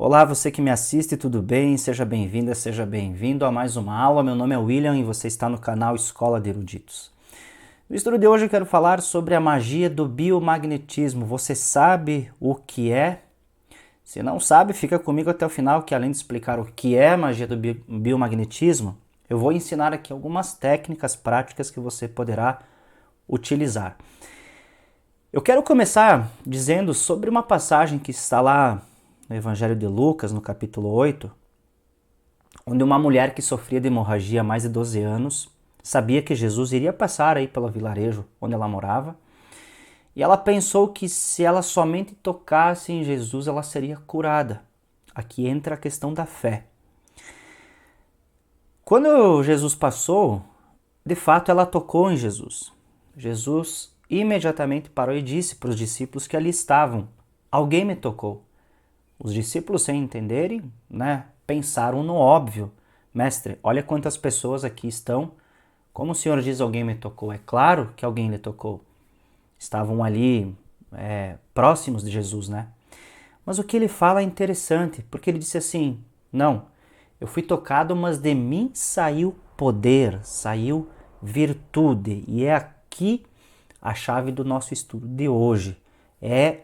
Olá, você que me assiste, tudo bem? Seja bem-vinda, seja bem-vindo a mais uma aula. Meu nome é William e você está no canal Escola de Eruditos. No estudo de hoje eu quero falar sobre a magia do biomagnetismo. Você sabe o que é? Se não sabe, fica comigo até o final, que além de explicar o que é a magia do biomagnetismo, eu vou ensinar aqui algumas técnicas práticas que você poderá utilizar. Eu quero começar dizendo sobre uma passagem que está lá no Evangelho de Lucas, no capítulo 8, onde uma mulher que sofria de hemorragia há mais de 12 anos sabia que Jesus iria passar aí pelo vilarejo onde ela morava, e ela pensou que se ela somente tocasse em Jesus, ela seria curada. Aqui entra a questão da fé. Quando Jesus passou, de fato ela tocou em Jesus. Jesus imediatamente parou e disse para os discípulos que ali estavam: alguém me tocou. Os discípulos, sem entenderem, pensaram no óbvio. Mestre, olha quantas pessoas aqui estão. Como o Senhor diz, alguém me tocou? É claro que alguém lhe tocou. Estavam ali próximos de Jesus, né? Mas o que ele fala é interessante, porque ele disse assim: não, eu fui tocado, mas de mim saiu poder, saiu virtude. E é aqui a chave do nosso estudo de hoje. É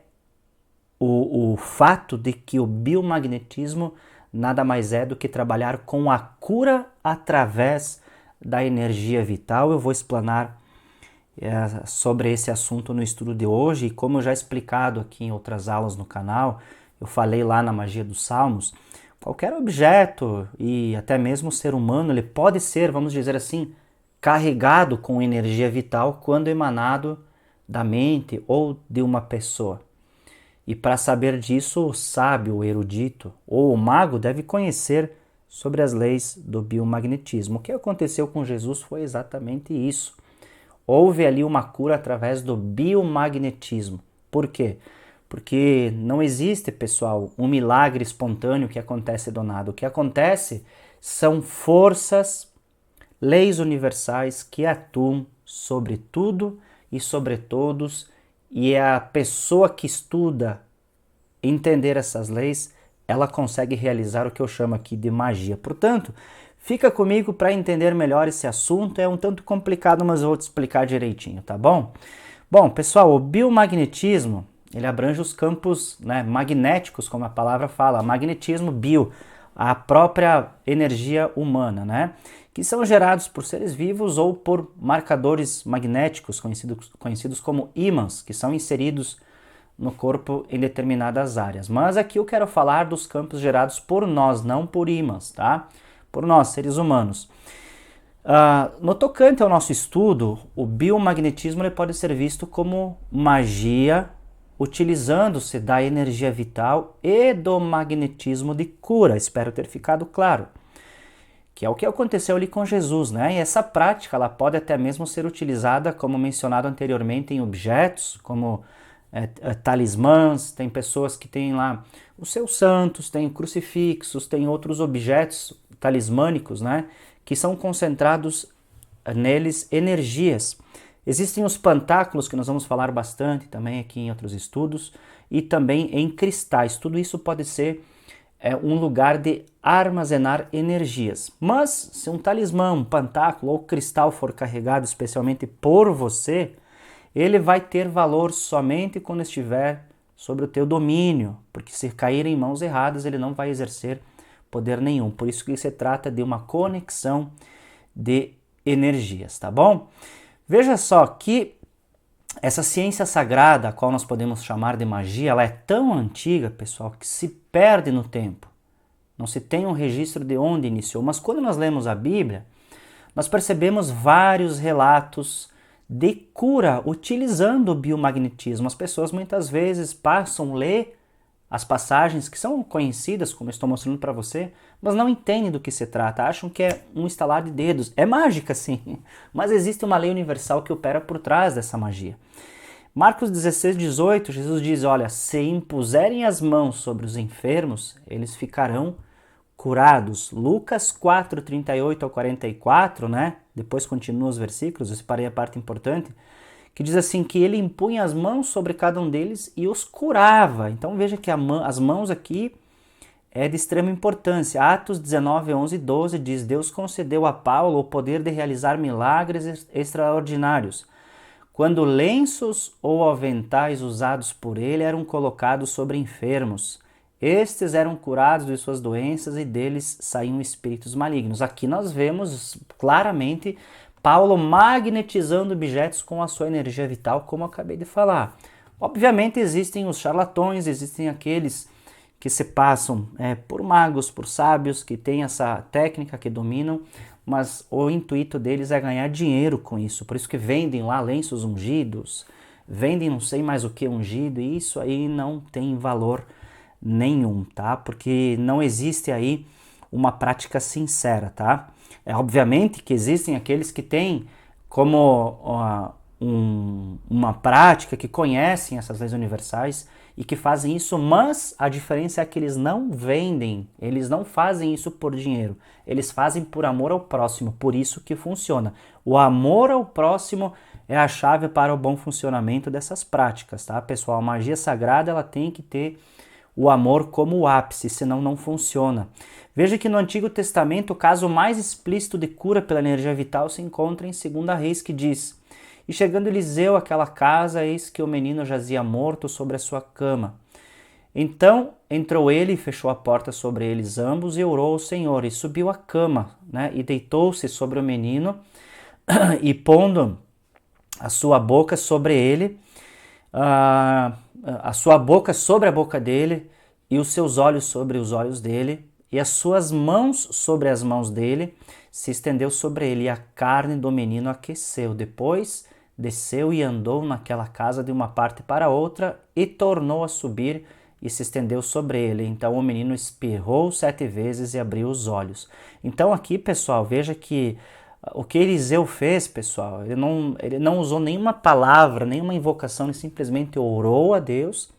o fato de que o biomagnetismo nada mais é do que trabalhar com a cura através da energia vital. Eu vou explanar sobre esse assunto no estudo de hoje, e como eu já explicado aqui em outras aulas no canal, eu falei lá na magia dos salmos, qualquer objeto e até mesmo o ser humano, ele pode ser, vamos dizer assim, carregado com energia vital quando emanado da mente ou de uma pessoa. E para saber disso, o sábio, o erudito ou o mago deve conhecer sobre as leis do biomagnetismo. O que aconteceu com Jesus foi exatamente isso. Houve ali uma cura através do biomagnetismo. Por quê? Porque não existe, pessoal, um milagre espontâneo que acontece do nada. O que acontece são forças, leis universais que atuam sobre tudo e sobre todos, e é a pessoa que estuda entender essas leis, ela consegue realizar o que eu chamo aqui de magia. Portanto, fica comigo para entender melhor esse assunto. É um tanto complicado, mas eu vou te explicar direitinho, tá bom? Bom, pessoal, o biomagnetismo, ele abrange os campos magnéticos, como a palavra fala, magnetismo bio, a própria energia humana, que são gerados por seres vivos ou por marcadores magnéticos, conhecidos como ímãs, que são inseridos no corpo em determinadas áreas. Mas aqui eu quero falar dos campos gerados por nós, não por ímãs, tá? Por nós, seres humanos. No tocante ao nosso estudo, o biomagnetismo ele pode ser visto como magia, utilizando-se da energia vital e do magnetismo de cura. Espero ter ficado claro. Que é o que aconteceu ali com Jesus, né? E essa prática ela pode até mesmo ser utilizada, como mencionado anteriormente, em objetos, como talismãs. Tem pessoas que têm lá os seus santos, tem crucifixos, tem outros objetos talismânicos, que são concentrados neles energias. Existem os pantáculos, que nós vamos falar bastante também aqui em outros estudos, e também em cristais. Tudo isso pode ser um lugar de armazenar energias. Mas se um talismã, um pantáculo ou cristal for carregado especialmente por você, ele vai ter valor somente quando estiver sobre o teu domínio, porque se cair em mãos erradas, ele não vai exercer poder nenhum. Por isso que se trata de uma conexão de energias, tá bom? Veja só que essa ciência sagrada, a qual nós podemos chamar de magia, ela é tão antiga, pessoal, que se perde no tempo. Não se tem um registro de onde iniciou, mas quando nós lemos a Bíblia, nós percebemos vários relatos de cura utilizando o biomagnetismo. As pessoas muitas vezes passam a ler as passagens que são conhecidas, como estou mostrando para você, mas não entendem do que se trata, acham que é um estalar de dedos. É mágica, sim, mas existe uma lei universal que opera por trás dessa magia. Marcos 16:18, Jesus diz, olha, se impuserem as mãos sobre os enfermos, eles ficarão curados. Lucas 4:38 ao 44, depois continua os versículos, eu separei a parte importante, que diz assim, que ele impunha as mãos sobre cada um deles e os curava. Então veja que as mãos aqui é de extrema importância. Atos 19, 11 e 12 diz: Deus concedeu a Paulo o poder de realizar milagres extraordinários, quando lenços ou aventais usados por ele eram colocados sobre enfermos. Estes eram curados de suas doenças e deles saíam espíritos malignos. Aqui nós vemos claramente Paulo magnetizando objetos com a sua energia vital, como eu acabei de falar. Obviamente existem os charlatões, existem aqueles que se passam por magos, por sábios, que têm essa técnica, que dominam, mas o intuito deles é ganhar dinheiro com isso. Por isso que vendem lá lenços ungidos, vendem não sei mais o que ungido, e isso aí não tem valor nenhum, tá? Porque não existe aí uma prática sincera, tá? Obviamente que existem aqueles que têm como uma prática, que conhecem essas leis universais e que fazem isso, mas a diferença é que eles não vendem, eles não fazem isso por dinheiro, eles fazem por amor ao próximo, por isso que funciona. O amor ao próximo é a chave para o bom funcionamento dessas práticas, tá, pessoal? A magia sagrada, ela tem que ter o amor como o ápice, senão não funciona. Veja que no Antigo Testamento o caso mais explícito de cura pela energia vital se encontra em 2 Reis, que diz: E chegando Eliseu àquela casa, eis que o menino jazia morto sobre a sua cama. Então entrou ele e fechou a porta sobre eles ambos e orou ao Senhor, e subiu à cama, e deitou-se sobre o menino, e pondo a sua boca sobre ele, a sua boca sobre a boca dele, e os seus olhos sobre os olhos dele, e as suas mãos sobre as mãos dele, se estendeu sobre ele, e a carne do menino aqueceu. Depois desceu e andou naquela casa de uma parte para outra, e tornou a subir, e se estendeu sobre ele. Então o menino espirrou 7 vezes e abriu os olhos. Então aqui, pessoal, veja que o que Eliseu fez, pessoal, ele não usou nenhuma palavra, nenhuma invocação, ele simplesmente orou a Deus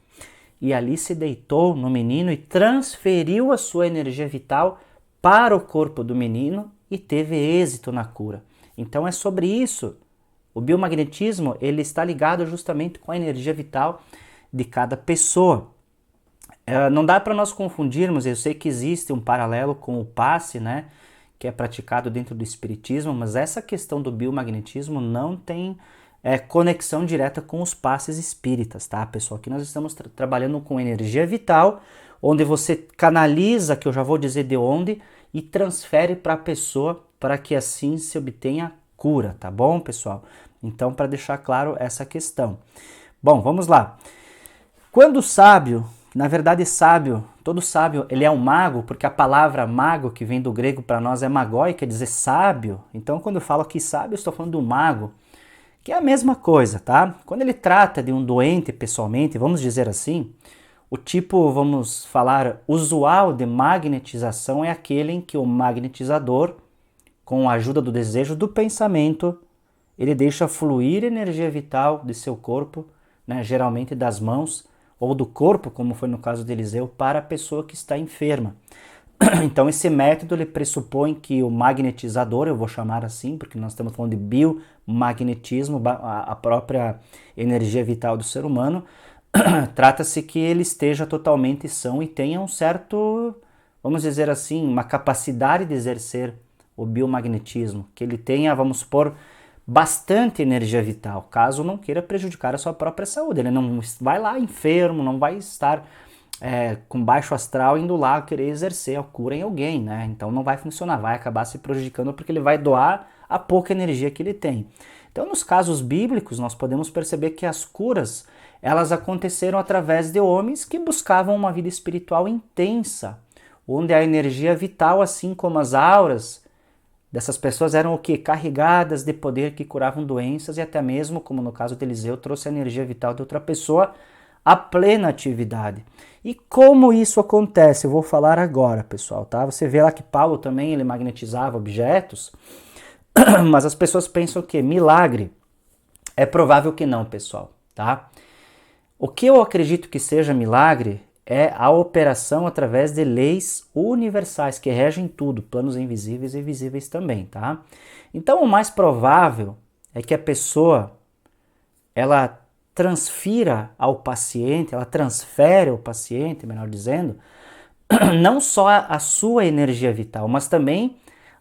e ali se deitou no menino e transferiu a sua energia vital para o corpo do menino e teve êxito na cura. Então é sobre isso. O biomagnetismo, ele está ligado justamente com a energia vital de cada pessoa. Não dá para nós confundirmos, eu sei que existe um paralelo com o passe, que é praticado dentro do espiritismo, mas essa questão do biomagnetismo não tem conexão direta com os passes espíritas, tá, pessoal? Aqui nós estamos trabalhando com energia vital, onde você canaliza, que eu já vou dizer de onde, e transfere para a pessoa para que assim se obtenha cura, tá bom, pessoal? Então, para deixar claro essa questão. Bom, vamos lá. Quando o sábio, na verdade sábio, todo sábio, ele é um mago, porque a palavra mago, que vem do grego para nós, é magoi, quer dizer sábio. Então, quando eu falo aqui sábio, eu estou falando do mago, que é a mesma coisa, tá? Quando ele trata de um doente pessoalmente, vamos dizer assim, o tipo, vamos falar, usual de magnetização é aquele em que o magnetizador, com a ajuda do desejo do pensamento, ele deixa fluir energia vital de seu corpo, geralmente das mãos, ou do corpo, como foi no caso de Eliseu, para a pessoa que está enferma. Então esse método ele pressupõe que o magnetizador, eu vou chamar assim, porque nós estamos falando de biomagnetismo, a própria energia vital do ser humano, trata-se que ele esteja totalmente são e tenha um certo, vamos dizer assim, uma capacidade de exercer o biomagnetismo, que ele tenha, vamos supor, bastante energia vital, caso não queira prejudicar a sua própria saúde. Ele não vai lá enfermo, não vai estar com baixo astral indo lá querer exercer a cura em alguém, Então não vai funcionar, vai acabar se prejudicando porque ele vai doar a pouca energia que ele tem. Então nos casos bíblicos nós podemos perceber que as curas, elas aconteceram através de homens que buscavam uma vida espiritual intensa, onde a energia vital, assim como as auras dessas pessoas eram o quê? Carregadas de poder, que curavam doenças e até mesmo, como no caso de Eliseu, trouxe a energia vital de outra pessoa à plena atividade. E como isso acontece? Eu vou falar agora, pessoal, tá? Você vê lá que Paulo também, ele magnetizava objetos, mas as pessoas pensam que milagre é provável que não, pessoal, tá? O que eu acredito que seja milagre é a operação através de leis universais que regem tudo, planos invisíveis e visíveis também, tá? Então o mais provável é que a pessoa, ela transfira ao paciente, ela transfere ao paciente, melhor dizendo, não só a sua energia vital, mas também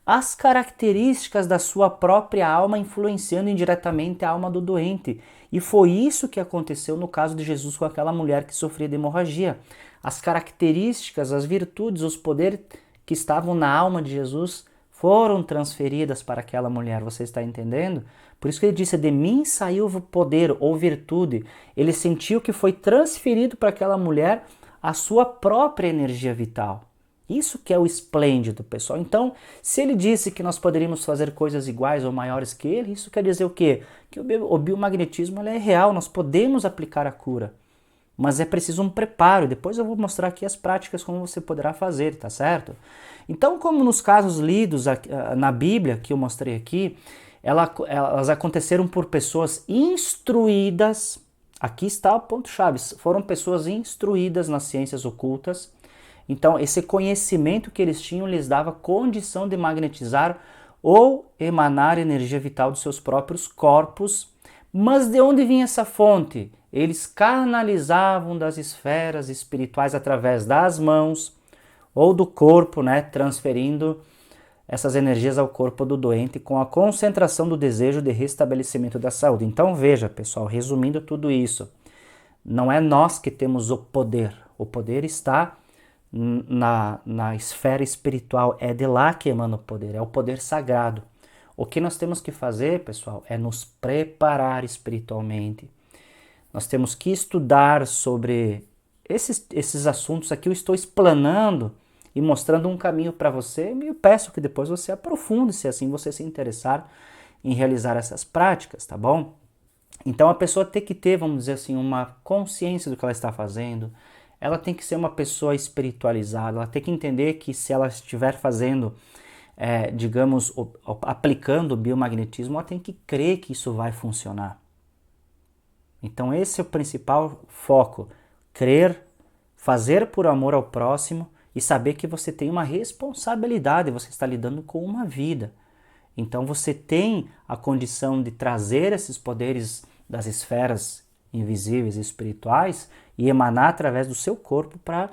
as características da sua própria alma influenciando indiretamente a alma do doente. E foi isso que aconteceu no caso de Jesus com aquela mulher que sofria de hemorragia. As características, as virtudes, os poderes que estavam na alma de Jesus foram transferidas para aquela mulher, você está entendendo? Por isso que ele disse, de mim saiu poder ou virtude. Ele sentiu que foi transferido para aquela mulher a sua própria energia vital. Isso que é o esplêndido, pessoal. Então, se ele disse que nós poderíamos fazer coisas iguais ou maiores que ele, isso quer dizer o quê? Que o biomagnetismo é real, nós podemos aplicar a cura. Mas é preciso um preparo. Depois eu vou mostrar aqui as práticas como você poderá fazer, tá certo? Então, como nos casos lidos na Bíblia, que eu mostrei aqui, elas aconteceram por pessoas instruídas. Aqui está o ponto-chave. Foram pessoas instruídas nas ciências ocultas. Então, esse conhecimento que eles tinham lhes dava condição de magnetizar ou emanar energia vital dos seus próprios corpos. Mas de onde vinha essa fonte? Eles canalizavam das esferas espirituais através das mãos ou do corpo, né, transferindo essas energias ao corpo do doente com a concentração do desejo de restabelecimento da saúde. Então veja, pessoal, resumindo tudo isso, não é nós que temos o poder está na esfera espiritual, é de lá que emana o poder, é o poder sagrado. O que nós temos que fazer, pessoal, é nos preparar espiritualmente. Nós temos que estudar sobre esses assuntos aqui. Eu estou explanando e mostrando um caminho para você, e eu peço que depois você aprofunde, se assim você se interessar em realizar essas práticas, tá bom? Então a pessoa tem que ter, vamos dizer assim, uma consciência do que ela está fazendo, ela tem que ser uma pessoa espiritualizada, ela tem que entender que se ela estiver fazendo, digamos, aplicando o biomagnetismo, ela tem que crer que isso vai funcionar. Então esse é o principal foco, crer, fazer por amor ao próximo, e saber que você tem uma responsabilidade, você está lidando com uma vida. Então você tem a condição de trazer esses poderes das esferas invisíveis e espirituais e emanar através do seu corpo para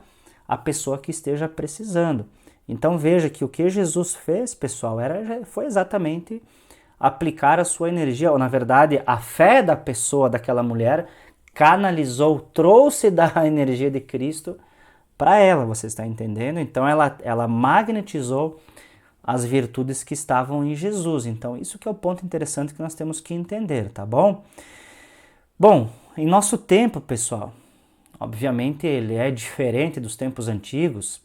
a pessoa que esteja precisando. Então veja que o que Jesus fez, pessoal, foi exatamente aplicar a sua energia, ou na verdade a fé da pessoa, daquela mulher, canalizou, trouxe da energia de Cristo para ela, você está entendendo? Então ela magnetizou as virtudes que estavam em Jesus. Então isso que é o ponto interessante que nós temos que entender, tá bom? Bom, em nosso tempo, pessoal, obviamente ele é diferente dos tempos antigos,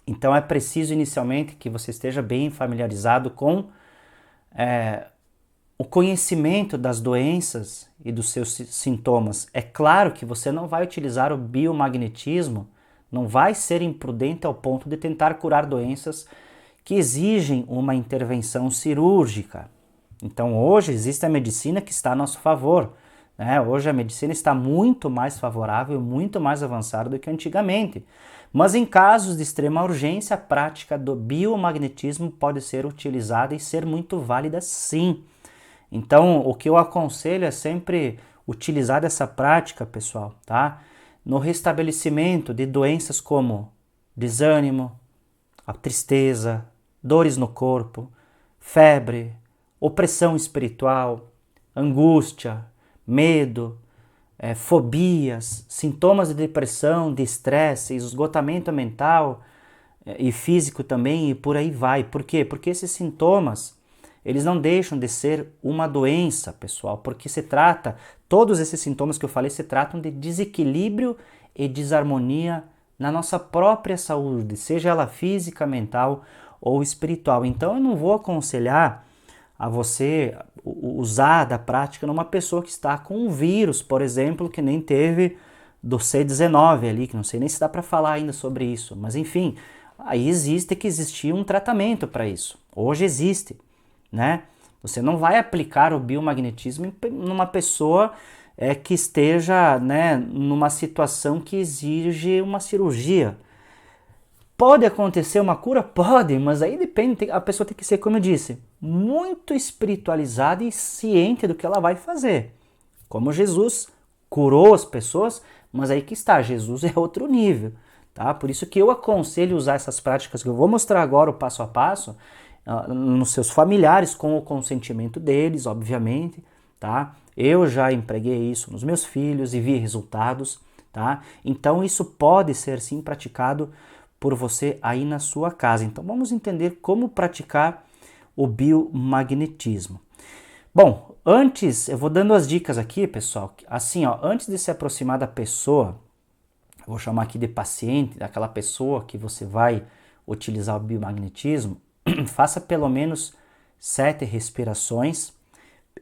então é preciso inicialmente que você esteja bem familiarizado com o conhecimento das doenças e dos seus sintomas. É claro que você não vai utilizar o biomagnetismo, não vai ser imprudente ao ponto de tentar curar doenças que exigem uma intervenção cirúrgica. Então hoje existe a medicina que está a nosso favor, né? Hoje a medicina está muito mais favorável, muito mais avançada do que antigamente. Mas em casos de extrema urgência, a prática do biomagnetismo pode ser utilizada e ser muito válida sim. Então o que eu aconselho é sempre utilizar essa prática, pessoal, tá? No restabelecimento de doenças como desânimo, a tristeza, dores no corpo, febre, opressão espiritual, angústia, medo, fobias, sintomas de depressão, de estresse, esgotamento mental e físico também, e por aí vai. Por quê? Porque esses sintomas, eles não deixam de ser uma doença, pessoal, porque todos esses sintomas que eu falei se tratam de desequilíbrio e desarmonia na nossa própria saúde, seja ela física, mental ou espiritual. Então eu não vou aconselhar a você usar da prática numa pessoa que está com um vírus, por exemplo, que nem teve do C19 ali, que não sei nem se dá para falar ainda sobre isso, mas enfim, aí existia um tratamento para isso. Hoje existe, né? Você não vai aplicar o biomagnetismo numa pessoa que esteja, né, numa situação que exige uma cirurgia. Pode acontecer uma cura? Pode, mas aí depende, a pessoa tem que ser, como eu disse, muito espiritualizada e ciente do que ela vai fazer. Como Jesus curou as pessoas, mas aí que está, Jesus é outro nível. tá? Por isso que eu aconselho usar essas práticas que eu vou mostrar agora, o passo a passo, nos seus familiares, com o consentimento deles, obviamente, tá? Eu já empreguei isso nos meus filhos e vi resultados, tá? Então isso pode ser sim praticado por você aí na sua casa. Então vamos entender como praticar o biomagnetismo. Bom, antes, eu vou dando as dicas aqui, pessoal. Assim, ó, antes de se aproximar da pessoa, eu vou chamar aqui de paciente, daquela pessoa que você vai utilizar o biomagnetismo, faça pelo menos 7 respirações,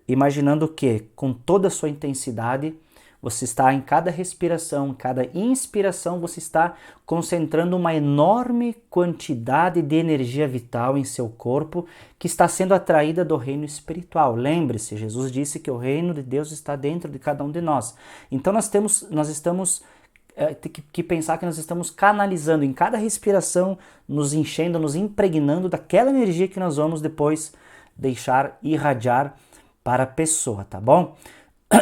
imaginando que com toda a sua intensidade, você está em cada respiração, em cada inspiração, você está concentrando uma enorme quantidade de energia vital em seu corpo que está sendo atraída do reino espiritual. Lembre-se, Jesus disse que o reino de Deus está dentro de cada um de nós. Então nós estamos que pensar que nós estamos canalizando em cada respiração, nos enchendo, nos impregnando daquela energia que nós vamos depois deixar irradiar para a pessoa, tá bom?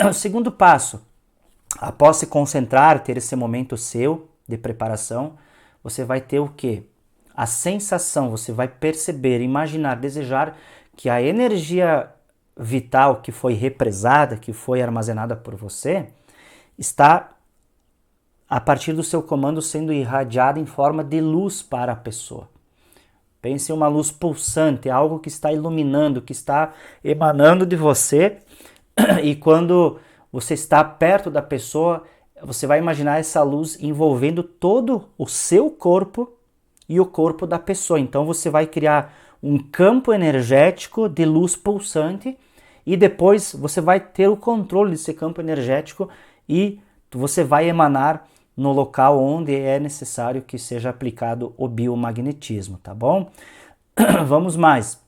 O segundo passo, após se concentrar, ter esse momento seu de preparação, você vai ter o quê? A sensação, você vai perceber, imaginar, desejar que a energia vital que foi represada, que foi armazenada por você, está a partir do seu comando sendo irradiada em forma de luz para a pessoa. Pense em uma luz pulsante, algo que está iluminando, que está emanando de você, e quando você está perto da pessoa, você vai imaginar essa luz envolvendo todo o seu corpo e o corpo da pessoa. Então você vai criar um campo energético de luz pulsante e depois você vai ter o controle desse campo energético e você vai emanar no local onde é necessário que seja aplicado o biomagnetismo, tá bom? Vamos mais.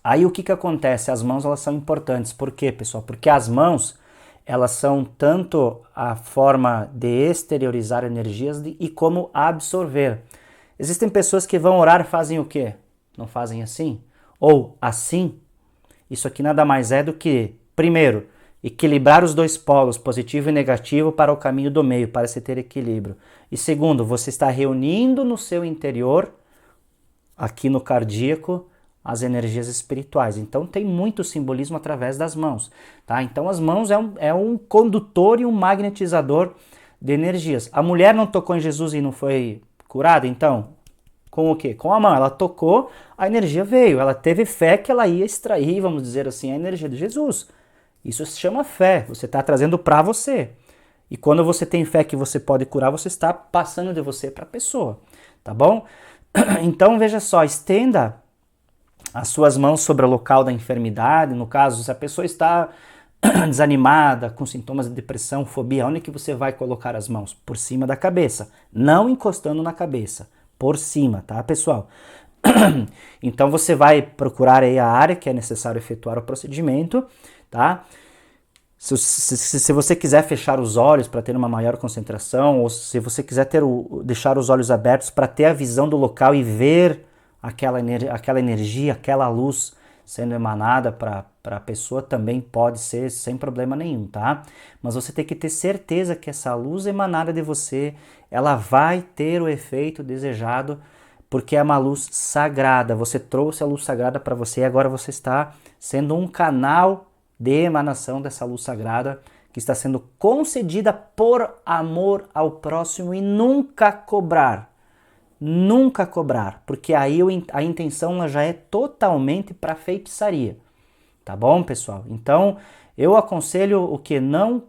Aí o que acontece? As mãos, elas são importantes. Por quê, pessoal? Porque as mãos, elas são tanto a forma de exteriorizar energias e como absorver. Existem pessoas que vão orar e fazem o quê? Não fazem assim? Ou assim? Isso aqui nada mais é do que, primeiro, equilibrar os dois polos, positivo e negativo, para o caminho do meio, para se ter equilíbrio. E segundo, você está reunindo no seu interior, aqui no cardíaco, as energias espirituais. Então tem muito simbolismo através das mãos, tá? Então as mãos é um condutor e um magnetizador de energias. A mulher não tocou em Jesus e não foi curada, então com o quê? Com a mão. Ela tocou, a energia veio. Ela teve fé que ela ia extrair, vamos dizer assim, a energia de Jesus. Isso se chama fé. Você está trazendo para você. E quando você tem fé que você pode curar, você está passando de você para a pessoa, tá bom? Então veja só, estenda as suas mãos sobre o local da enfermidade. No caso, se a pessoa está desanimada, com sintomas de depressão, fobia, onde é que você vai colocar as mãos? Por cima da cabeça, não encostando na cabeça, por cima, tá, pessoal? Então você vai procurar aí a área que é necessário efetuar o procedimento, tá? Se você quiser fechar os olhos para ter uma maior concentração, ou se você quiser deixar os olhos abertos para ter a visão do local e ver aquela energia, aquela luz sendo emanada para a pessoa, também pode ser sem problema nenhum, tá? Mas você tem que ter certeza que essa luz emanada de você, ela vai ter o efeito desejado, porque é uma luz sagrada. Você trouxe a luz sagrada para você e agora você está sendo um canal de emanação dessa luz sagrada que está sendo concedida por amor ao próximo e nunca cobrar. Nunca cobrar, porque aí a intenção ela já é totalmente para feitiçaria, tá bom, pessoal? Então, eu aconselho o que não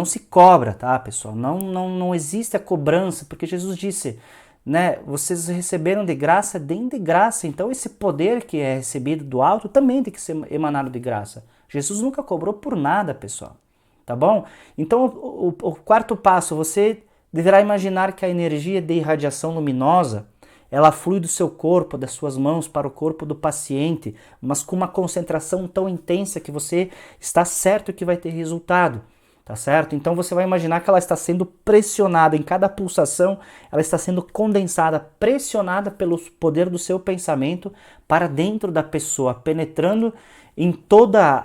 se cobra, tá, pessoal? Não existe a cobrança, porque Jesus disse, né, vocês receberam de graça, deem de graça. Então, esse poder que é recebido do alto também tem que ser emanado de graça. Jesus nunca cobrou por nada, pessoal, tá bom? Então, o quarto passo, você deverá imaginar que a energia de irradiação luminosa, ela flui do seu corpo, das suas mãos para o corpo do paciente, mas com uma concentração tão intensa que você está certo que vai ter resultado, tá certo? Então você vai imaginar que ela está sendo pressionada, em cada pulsação, ela está sendo condensada, pressionada pelo poder do seu pensamento para dentro da pessoa, penetrando em toda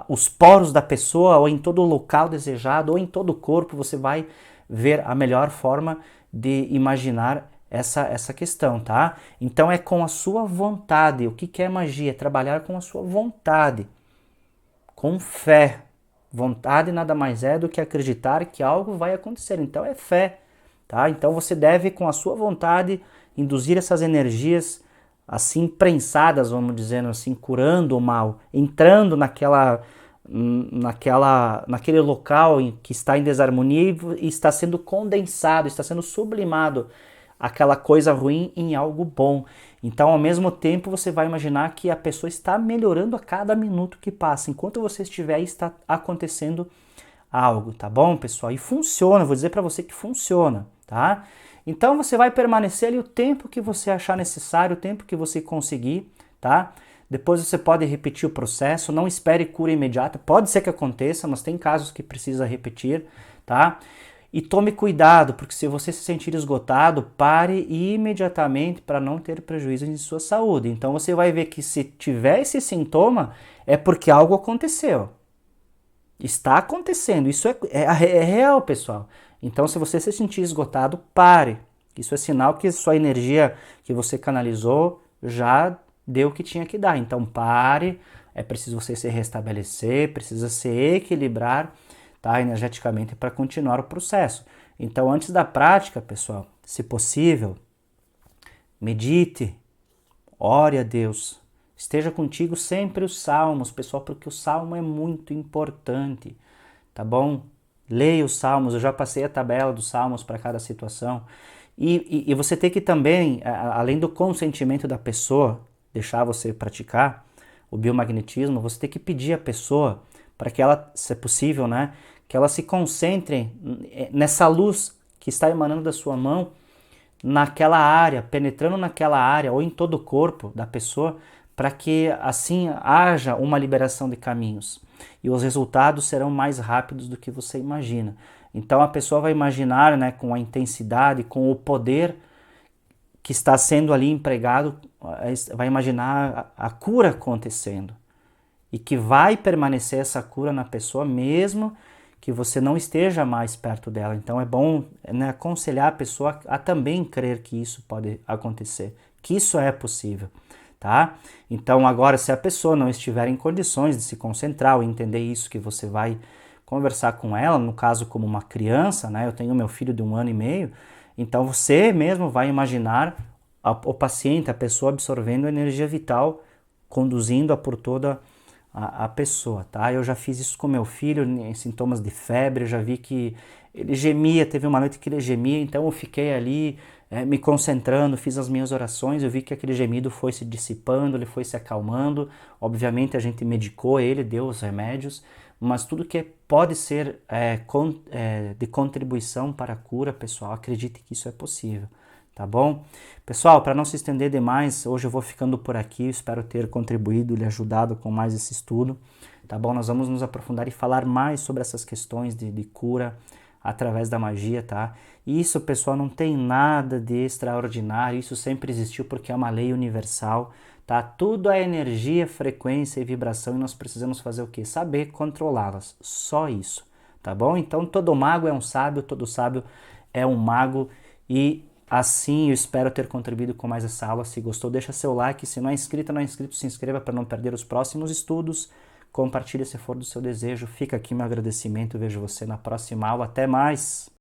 os poros da pessoa, ou em todo o local desejado, ou em todo o corpo. Você vai ver a melhor forma de imaginar essa questão, tá? Então é com a sua vontade. O que é magia? É trabalhar com a sua vontade, com fé. Vontade nada mais é do que acreditar que algo vai acontecer. Então é fé, tá? Então você deve, com a sua vontade, induzir essas energias assim prensadas, vamos dizer assim, curando o mal, entrando naquele local que está em desarmonia e está sendo condensado, está sendo sublimado aquela coisa ruim em algo bom. Então, ao mesmo tempo, você vai imaginar que a pessoa está melhorando a cada minuto que passa. Enquanto você estiver aí, está acontecendo algo, tá bom, pessoal? E funciona, vou dizer para você que funciona, tá? Então, você vai permanecer ali o tempo que você achar necessário, o tempo que você conseguir, tá? Depois você pode repetir o processo, não espere cura imediata, pode ser que aconteça, mas tem casos que precisa repetir, tá? E tome cuidado, porque se você se sentir esgotado, pare imediatamente para não ter prejuízo em sua saúde. Então você vai ver que se tiver esse sintoma, é porque algo aconteceu. Está acontecendo, isso é real, pessoal. Então se você se sentir esgotado, pare. Isso é sinal que sua energia que você canalizou já deu o que tinha que dar. Então pare, é preciso você se restabelecer, precisa se equilibrar, tá, energeticamente para continuar o processo. Então antes da prática, pessoal, se possível, medite, ore a Deus, esteja contigo sempre os salmos, pessoal, porque o salmo é muito importante, tá bom? Leia os salmos, eu já passei a tabela dos salmos para cada situação. E você tem que também, além do consentimento da pessoa, deixar você praticar o biomagnetismo, você tem que pedir à pessoa para que ela, se é possível, né, que ela se concentre nessa luz que está emanando da sua mão, naquela área, penetrando naquela área ou em todo o corpo da pessoa, para que assim haja uma liberação de caminhos. E os resultados serão mais rápidos do que você imagina. Então a pessoa vai imaginar, né, com a intensidade, com o poder que está sendo ali empregado, vai imaginar a cura acontecendo. E que vai permanecer essa cura na pessoa mesmo que você não esteja mais perto dela. Então é bom, né, aconselhar a pessoa a também crer que isso pode acontecer, que isso é possível, tá? Então agora, se a pessoa não estiver em condições de se concentrar ou entender isso, que você vai conversar com ela, no caso como uma criança, né? Eu tenho meu filho de 1 ano e meio, então você mesmo vai imaginar o paciente, a pessoa absorvendo a energia vital, conduzindo-a por toda a pessoa, tá? Eu já fiz isso com meu filho, em sintomas de febre, eu já vi que ele gemia, teve uma noite que ele gemia, então eu fiquei ali me concentrando, fiz as minhas orações, eu vi que aquele gemido foi se dissipando, ele foi se acalmando, obviamente a gente medicou ele, deu os remédios, mas tudo que pode ser de contribuição para a cura, pessoal, acredite que isso é possível. Tá bom? Pessoal, para não se estender demais, hoje eu vou ficando por aqui, espero ter contribuído e lhe ajudado com mais esse estudo, tá bom? Nós vamos nos aprofundar e falar mais sobre essas questões de cura através da magia, tá? Isso, pessoal, não tem nada de extraordinário, isso sempre existiu porque é uma lei universal, tá? Tudo é energia, frequência e vibração e nós precisamos fazer o quê? Saber controlá-las, só isso, tá bom? Então todo mago é um sábio, todo sábio é um mago e assim, eu espero ter contribuído com mais essa aula. Se gostou, deixa seu like. Se não é inscrito, não é inscrito, se inscreva para não perder os próximos estudos. Compartilhe se for do seu desejo. Fica aqui meu agradecimento. Vejo você na próxima aula. Até mais!